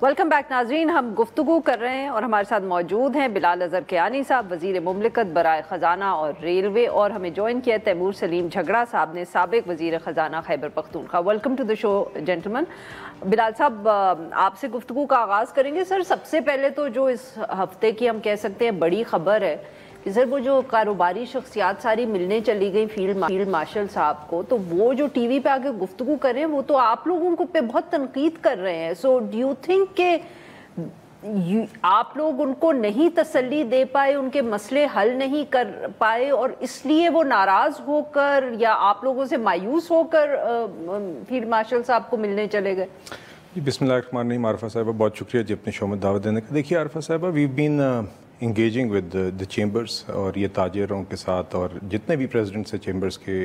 Welcome back ناظرین، ہم گفتگو کر رہے ہیں اور ہمارے ساتھ موجود ہیں بلال اظہر کیانی صاحب، وزیر مملکت برائے خزانہ اور ریلوے، اور ہمیں جوائن کیا تیمور سلیم جھگڑا صاحب نے، سابق وزیر خزانہ Khyber Pakhtunkhwa. Welcome to the شو جینٹلمن۔ بلال صاحب، آپ سے گفتگو کا آغاز کریں گے۔ سر، سب سے پہلے تو جو اس ہفتے کی ہم کہہ سکتے ہیں بڑی خبر ہے کہ سر وہ جو کاروباری شخصیات ساری ملنے چلی گئی فیلڈ مارشل صاحب کو، تو وہ جو ٹی وی پہ آ کے گفتگو کر رہے ہیں وہ تو آپ لوگوں کو پہ بہت تنقید کر رہے ہیں۔ سو ڈو یو تھنک کہ آپ لوگ ان کو نہیں تسلی دے پائے، ان کے مسئلے حل نہیں کر پائے، اور اس لیے وہ ناراض ہو کر یا آپ لوگوں سے مایوس ہو کر فیلڈ مارشل صاحب کو ملنے چلے گئے؟ جی بسم اللہ الرحمن الرحیم۔ عارفہ صاحبہ بہت شکریہ جی اپنے شو میں دعوت دینے کا۔ دیکھیے عارفہ صاحبہ، وی بین انگیجنگ ود دا چیمبرس، اور یہ تاجروں کے ساتھ اور جتنے بھی پریزیڈنٹس ہیں چیمبرس کے،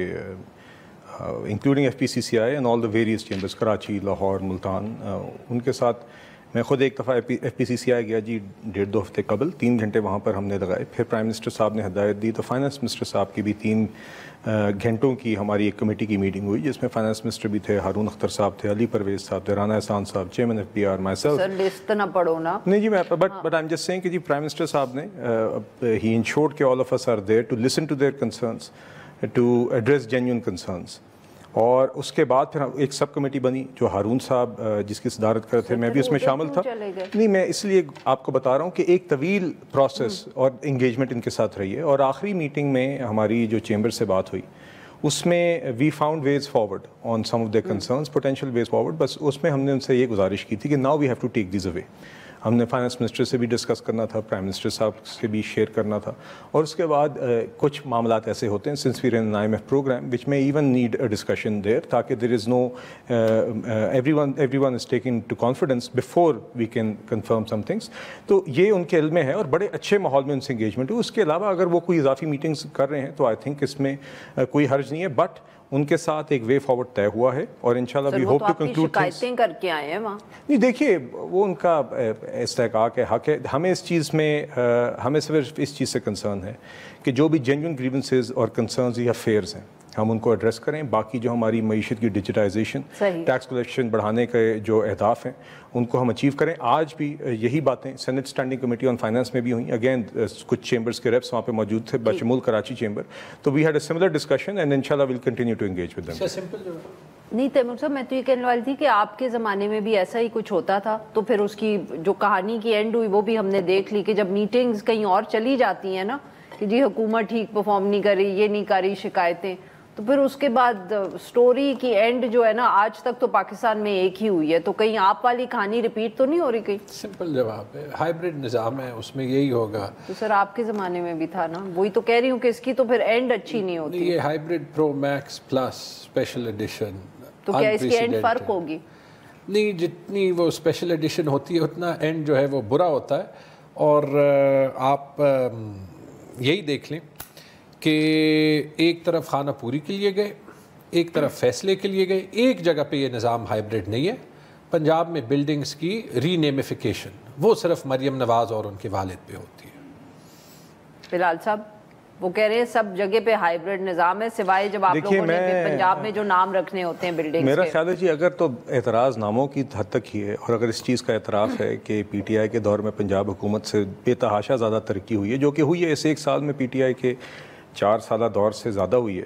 including F P C C I and all the various chambers, Karachi, Lahore, Multan, ان کے ساتھ میں خود ایک دفعہ ایف پی سی سی آئی گیا جی 1.5-2 ہفتے قبل، 3 گھنٹے وہاں پر ہم نے لگائے۔ پھر پرائم منسٹر صاحب نے ہدایت دی تو فائنانس منسٹر صاحب کی بھی 3 گھنٹوں کی ہماری ایک کمیٹی کی میٹنگ ہوئی، جس میں فائنانس منسٹر بھی تھے، ہارون اختر صاحب تھے، علی پرویز صاحب تھے، رانا احسان صاحب، chairman F B R, myself. Sir list نہ پڑھو نا۔ نہیں جی، میں but I am just seeing کہ جی پرائم منسٹر صاحب نے ہی انشورڈ کہ all of us are there to listen to their concerns, to address genuine concerns. اور اس کے بعد پھر ایک سب کمیٹی بنی جو ہارون صاحب جس کی صدارت کر تھے، میں بھی اس میں شامل تھا۔ نہیں، میں اس لیے آپ کو بتا رہا ہوں کہ ایک طویل پروسیس اور انگیجمنٹ ان کے ساتھ رہی ہے، اور آخری میٹنگ میں ہماری جو چیمبر سے بات ہوئی اس میں we found ways forward on some of their concerns, potential ways forward. بس اس میں ہم نے ان سے یہ گزارش کی تھی کہ now we have to take these away. ہم نے فائنانس منسٹر سے بھی ڈسکس کرنا تھا، پرائم منسٹر صاحب سے بھی شیئر کرنا تھا، اور اس کے بعد کچھ معاملات ایسے ہوتے ہیں since we run an IMF programme وچ میں even need a discussion there, تاکہ there is no every one is taken to confidence before we can confirm some things. تو یہ ان کے علم میں ہے اور بڑے اچھے ماحول میں ان سے انگیجمنٹ ہو۔ اس کے علاوہ اگر وہ کوئی اضافی میٹنگس کر رہے ہیں تو آئی تھنک اس میں کوئی حرج نہیں ہے، بٹ ان کے ساتھ ایک وے فارورڈ طے ہوا ہے، اور انشاءاللہ we hope to conclude things. شکایتیں کر کے آئے ہیں وہاں؟ نہیں دیکھیے، وہ ان کا استحقاق ہے، حق ہے۔ ہمیں اس چیز میں ہمیں صرف اس چیز سے کنسرن ہے کہ جو بھی جینیون گریونسز اور کنسرنز یا فیئرز ہیں ہم ان کو ایڈریس کریں۔ باقی جو ہماری معیشت کی ڈیجیٹائزیشن، ٹیکس کلیکشن بڑھانے کے جو اہداف ہیں ان کو ہم اچیو کریں۔ آج بھی یہی باتیں senate standing committee on finance میں بھی ہوئیں، اگین کچھ چیمبرز کے ریپس وہاں پہ موجود تھے بشمول کراچی چیمبر، تو we had a similar discussion and انشاءاللہ will continue to engage with them. نہیں تیمور صاحب، میں تو یہ کہنے والی تھی کہ آپ کے زمانے میں بھی ایسا ہی کچھ ہوتا تھا، تو پھر اس کی جو کہانی کی اینڈ ہوئی وہ بھی ہم نے دیکھ لی کہ جب میٹنگز کہیں اور چلی جاتی ہیں نا کہ جی حکومت ٹھیک پرفارم نہیں کر رہی، یہ نہیں کر رہی، شکایتیں، تو پھر اس کے بعد سٹوری کی اینڈ جو ہے نا آج تک تو پاکستان میں ایک ہی ہوئی ہے، تو کہیں آپ والی کہانی ریپیٹ تو نہیں ہو رہی کہیں؟ سمپل جواب ہے، ہائیبرڈ نظام ہے، اس میں یہی ہوگا۔ تو سر آپ کے زمانے میں بھی تھا نا، وہی تو کہہ رہی ہوں کہ اس کی تو پھر اینڈ اچھی نہیں ہوتی۔ یہ ہائیبرڈ پرو میکس پلس اسپیشل ایڈیشن، تو کیا اس کی اینڈ فرق ہوگی؟ نہیں، جتنی وہ اسپیشل ایڈیشن ہوتی ہے اتنا اینڈ جو ہے وہ برا ہوتا ہے۔ اور آپ یہی دیکھ لیں کہ ایک طرف خانہ پوری کے لیے گئے، ایک طرف فیصلے کے لیے گئے۔ ایک جگہ پہ یہ نظام ہائیبرڈ نہیں ہے۔ پنجاب میں بلڈنگز کی ری نیمیفیکیشن وہ صرف مریم نواز اور ان کے والد پہ ہوتی ہے۔ بلال صاحب، وہ کہہ رہے ہیں سب جگہ پہ ہائیبرڈ نظام ہے سوائے جب آپ لوگوں نے پنجاب میں جو نام رکھنے ہوتے ہیں بلڈنگز کے۔ میرا خیال ہے جی اگر تو اعتراض ناموں کی حد تک ہی ہے، اور اگر اس چیز کا اعتراف ہے کہ پی ٹی آئی کے دور میں پنجاب حکومت سے بے تحاشا زیادہ ترقی ہوئی ہے، جو کہ ہوئی ہے اس 1 سال میں پی ٹی آئی کے 4 سالہ دور سے زیادہ ہوئی ہے،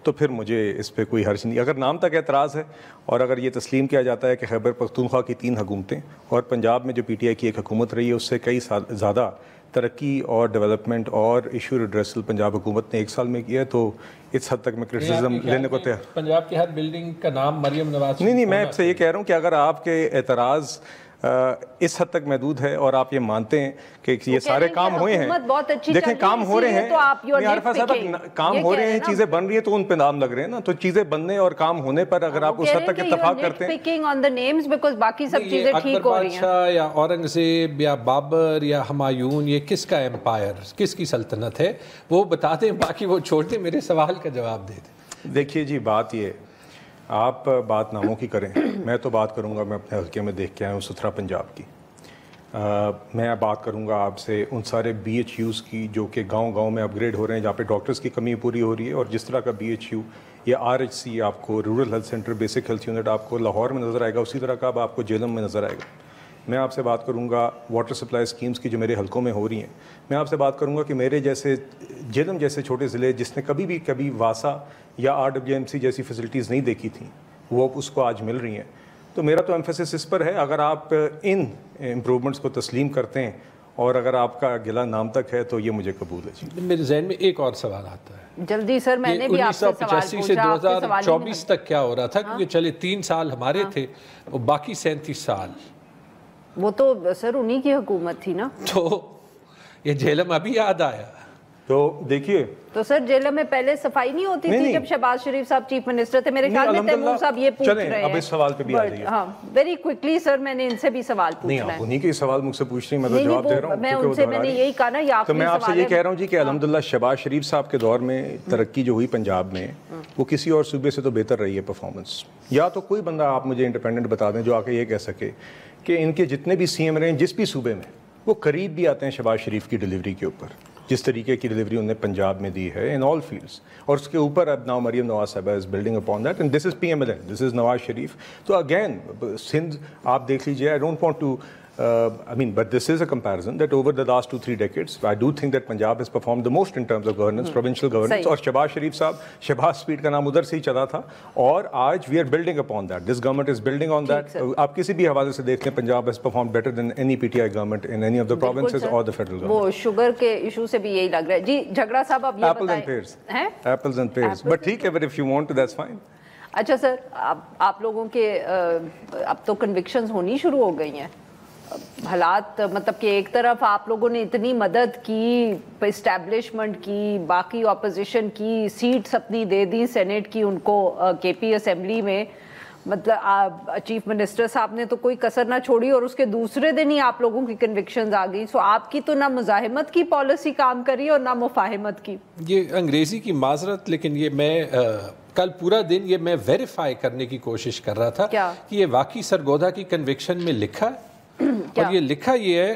تو پھر مجھے اس پہ کوئی حرج نہیں۔ اگر نام تک اعتراض ہے اور اگر یہ تسلیم کیا جاتا ہے کہ خیبر پختونخوا کی 3 حکومتیں اور پنجاب میں جو پی ٹی آئی کی ایک حکومت رہی ہے اس سے کئی سال زیادہ ترقی اور ڈیولپمنٹ اور ایشو ریڈریسل پنجاب حکومت نے 1 سال میں کیا ہے، تو اس حد تک میں کرٹیسزم لینے کو تیار۔ پنجاب کی ہر بلڈنگ کا نام مریم نواز؟ نہیں، میں آپ سے یہ کہہ رہا ہوں کہ اگر آپ کے اعتراض اس حد تک محدود ہے اور آپ یہ مانتے ہیں کہ یہ سارے کام ہوئے ہیں، دیکھیں کام ہو رہے ہیں، عارفہ صاحب کام ہو رہے ہیں، چیزیں بن رہی ہیں تو ان پہ نام لگ رہے ہیں نا، تو چیزیں بننے اور کام ہونے پر اگر آپ اس حد تک اتفاق کرتے ہیں۔ باقی سب چیزیں ٹھیک ہو رہی ہیں۔ بادشاہ یا اورنگزیب یا بابر یا ہمایون، یہ کس کا ایمپائر، کس کی سلطنت ہے، وہ بتا دیں، باقی وہ چھوڑ دیں، میرے سوال کا جواب دے دیں۔ دیکھیے جی، بات یہ آپ بات ناموں کی کریں، میں تو بات کروں گا، میں اپنے حلقے میں دیکھ کے آیا ہوں ستھرا پنجاب کی۔ میں بات کروں گا آپ سے ان سارے بی ایچ یوز کی جو کہ گاؤں گاؤں میں اپ گریڈ ہو رہے ہیں، جہاں پہ ڈاکٹرز کی کمی پوری ہو رہی ہے، اور جس طرح کا بی ایچ یو یا آر ایچ سی آپ کو rural health centre, basic health unit آپ کو لاہور میں نظر آئے گا، اسی طرح کا اب آپ کو جہلم میں نظر آئے گا۔ میں آپ سے بات کروں گا واٹر سپلائی اسکیمز کی جو میرے حلقوں میں ہو رہی ہیں. میں آپ سے بات کروں گا کہ میرے جیسے جہلم جیسے چھوٹے ضلع جس نے کبھی واسا یا RWMC جیسی فیسلٹیز نہیں دیکھی تھیں, وہ اس کو آج مل رہی ہیں. تو میرا تو ایمفیسس اس پر ہے, اگر آپ ان امپرومنٹس کو تسلیم کرتے ہیں اور اگر آپ کا گلہ نام تک ہے تو یہ مجھے قبول ہے. جی میرے ذہن میں ایک اور سوال آتا ہے, جلدی سر, میں نے بھی آپ سے سوال 1985 سے 2024 تک کیا ہو رہا تھا, کیونکہ چلے 3 سال ہمارے تھے, وہ باقی 37 سال وہ تو سر انہی کی حکومت تھی نا, تو یہ جہلم ابھی یاد آیا. تو دیکھیے تو سر جیلوں میں پہلے صفائی نہیں ہوتی تھی جب شہباز شریف صاحب چیف منسٹر تھے؟ میرے خیال میں تیمور صاحب یہ پوچھ رہے ہیں. اب اس سوال پہ بھی آ جائیے. ہاں ویری کوئکلی سر, میں نے ان سے بھی سوال پوچھنا ہے. نہیں, آپ انہیں کے سوال مجھ سے پوچھ رہی ہیں, میں تو جواب دے رہا ہوں. میں ان سے, میں نے یہی کہا نا, یہ آخری تو میں آپ سے یہ کہہ رہا ہوں جی کہ الحمدللہ شہباز شریف صاحب کے دور میں ترقی جو ہوئی پنجاب میں, وہ کسی اور صوبے سے تو بہتر رہی ہے پرفارمنس. یا تو کوئی بندہ آپ مجھے انڈیپینڈنٹ بتا دیں جو آ کے یہ کہہ سکے کہ ان کے جتنے بھی CM رہے ہیں جس بھی صوبے میں, وہ قریب بھی آتے ہیں شہباز شریف کی ڈیلیوری کے اوپر, جس طریقے کی ڈیلیوری انہوں نے پنجاب میں دی ہے ان آل فیلڈس. اور اس کے اوپر اب ناؤ مریم نواز صاحبہ is building upon that, and this is PMLN, this is Nawaz Sharif. تو اگین سندھ آپ دیکھ لیجیے, I don't want to I mean, but this is a comparison that over the last 2-3 decades, I do think that Punjab has performed the most in terms of governance, provincial governance. اور شہباز شریف صاحب, Shahbaz speed کا نام ادھر سے ہی چلا تھا, اور آج we are building upon that. This government is building on that. آپ کسی بھی حوالے سے دیکھتے ہیں, Punjab has performed better than any PTI government in any of the provinces or the federal government. وہ شوگر کے ایشو سے بھی یہی لگ رہا ہے. جی جھگڑا صاحب اب یہ بتائیں. Apples and pears. But ٹھیک ہے, but if you want to, that's fine. اچھا سر, آپ لوگوں کے اب تو کنوکشنز ہونی شروع ہو گئی ہیں. حالات مطلب کہ ایک طرف آپ لوگوں نے اتنی مدد کی, اسٹیبلشمنٹ کی, باقی اپوزیشن کی سیٹس اپنی دے دی سینیٹ کی ان کو KP اسمبلی میں, مطلب چیف منسٹر صاحب نے تو کوئی کسر نہ چھوڑی, اور اس کے دوسرے دن ہی آپ لوگوں کی کنوکشنز آ گئی. سو آپ کی تو نہ مزاحمت کی پالیسی کام کری اور نہ مفاہمت کی. یہ انگریزی کی معذرت, لیکن یہ میں کل پورا دن یہ میں ویریفائی کرنے کی کوشش کر رہا تھا کہ یہ واقعی سرگودا کی کنوکشن میں لکھا ہے. اور یہ لکھا یہ ہے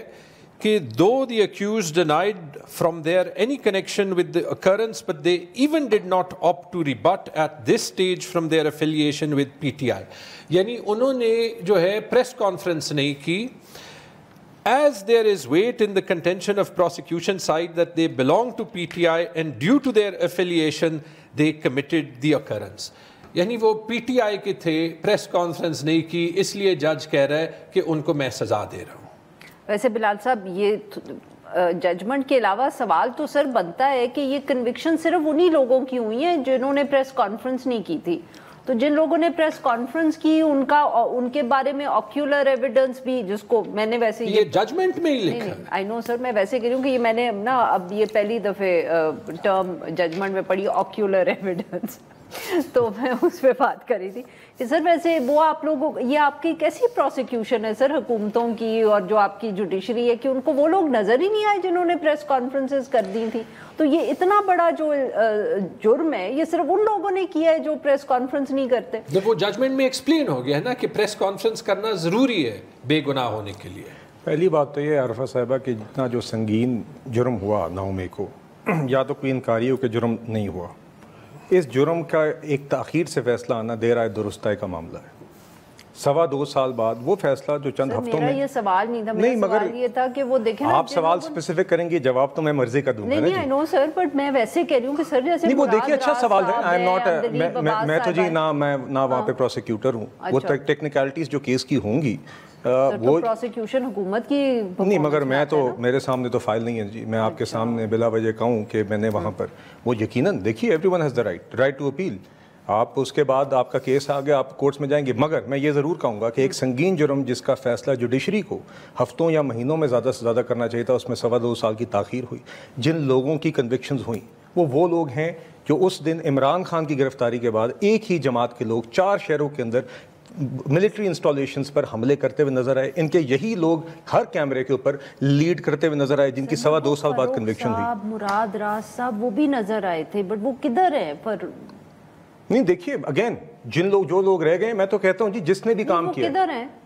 کہ though the accused denied from their any connection with the occurrence, but they even did not opt to rebut at this stage from their affiliation with PTI. یعنی انہوں نے جو ہے پریس کانفرنس نہیں کی, as there is weight in the contention of prosecution side that they belong to PTI and due to their affiliation they committed the occurrence. یعنی وہ PTI کے تھے, پریس کانفرنس نہیں کی, اس لیے جج کہہ رہا ہے کہ ان کو میں سزا دے رہا ہوں. ویسے بلال صاحب, یہ ججمنٹ کے علاوہ سوال تو سر بنتا ہے کہ یہ کنوکشن صرف انہی لوگوں کی ہوئی ہیں جنہوں نے پریس کانفرنس نہیں کی تھی. تو جن لوگوں نے پریس کانفرنس کی ان کے بارے میں آکیولر ایویڈنس بھی, جس کو میں نے ویسے یہ ججمنٹ میں ہی لکھا ہے. آئی نو سر, میں ویسے کہہ رہی ہوں کہ یہ میں نے نا اب یہ پہلی دفعہ ٹرم ججمنٹ میں پڑھی, آکیولر ایویڈنس, تو میں اس پہ بات کر رہی تھی کہ سر ویسے وہ آپ لوگوں, یہ آپ کی کیسی پروسیکیوشن ہے سر حکومتوں کی اور جو آپ کی جوڈیشری ہے, کہ ان کو وہ لوگ نظر ہی نہیں آئے جنہوں نے پریس کانفرنسز کر دی تھی. تو یہ اتنا بڑا جو جرم ہے یہ صرف ان لوگوں نے کیا ہے جو پریس کانفرنس نہیں کرتے. وہ ججمنٹ میں ایکسپلین ہو گیا ہے نا کہ پریس کانفرنس کرنا ضروری ہے بے گناہ ہونے کے لیے. پہلی بات تو یہ عرفہ صاحبہ کہ جتنا جو سنگین جرم ہوا 9 مئی کو, یا تو کوئی انکاری ہو کہ جرم نہیں ہوا, اس جرم کا ایک تاخیر سے فیصلہ آنا دیر آئے درست ہے کا معاملہ ہے. 2.25 سال بعد وہ فیصلہ جو چند ہفتوں میں, یہ سوال نہیں تھا, میرا سوال یہ تھا کہ وہ دیکھیں آپ سوال اسپیسیفک کریں گے, جواب تو میں مرضی کا دوں گا. نہیں آئی نو سر, بٹ میں ویسے کہہ رہی ہوں کہ سر جیسے نہیں, وہ دیکھیے اچھا سوال ہے. آئی ایم ناٹ, میں تو جی نہ وہاں پہ پروسیکیوٹر ہوں, وہ ٹیکنیکلٹیز جو کیس کی ہوں گی وہ پروسیکیوشن حکومت کی نہیں, مگر میں تو میرے سامنے تو فائل نہیں ہے جی, میں آپ کے سامنے بلا وجہ کہوں کہ میں نے وہاں پر وہ یقیناً دیکھیے everyone has the right to appeal. آپ اس کے بعد آپ کا کیس آ گیا, آپ کورٹس میں جائیں گے, مگر میں یہ ضرور کہوں گا کہ ایک سنگین جرم جس کا فیصلہ جوڈیشری کو ہفتوں یا مہینوں میں زیادہ سے زیادہ کرنا چاہیے تھا, اس میں 2.25 سال کی تاخیر ہوئی. جن لوگوں کی کنوکشنز ہوئیں وہ لوگ ہیں جو اس دن عمران خان کی گرفتاری کے بعد ایک ہی جماعت کے لوگ 4 شہروں کے اندر ملٹری انسٹالیشنز پر حملے کرتے ہوئے نظر آئے. ان کے یہی لوگ ہر کیمرے کے اوپر لیڈ کرتے ہوئے نظر آئے, جن کی 2.25 سال بعد کنوکشن ہوئی. مراد راز صاحب وہ بھی نظر آئے تھے, بٹ وہ کدھر ہیں پر نہیں. دیکھیے اگین جو لوگ رہ گئے, میں تو کہتا ہوں جی جس نے بھی کام کیا, کدھر ہیں,